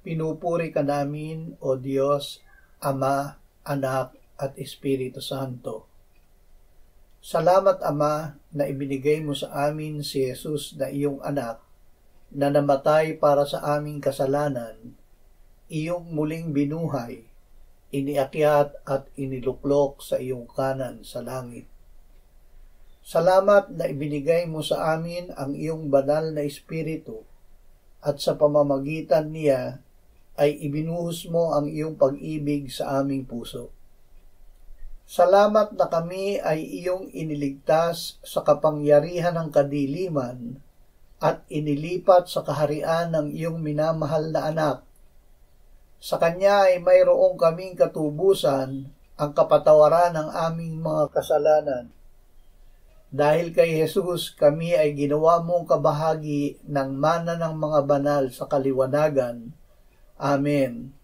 Pinupuri ka namin, O Diyos, Ama, Anak, at Espiritu Santo. Salamat, Ama, na ibinigay mo sa amin si Jesus na iyong anak, na namatay para sa aming kasalanan, iyong muling binuhay, iniakyat at iniluklok sa iyong kanan sa langit. Salamat na ibinigay mo sa amin ang iyong banal na Espiritu, at sa pamamagitan niya ay ibinuhos mo ang iyong pag-ibig sa aming puso. Salamat na kami ay iyong iniligtas sa kapangyarihan ng kadiliman at inilipat sa kaharian ng iyong minamahal na anak. Sa kanya ay mayroong kaming katubusan, ang kapatawaran ng aming mga kasalanan. Dahil kay Jesus, kami ay ginawa mong kabahagi ng mana ng mga banal sa kaliwanagan. Amen.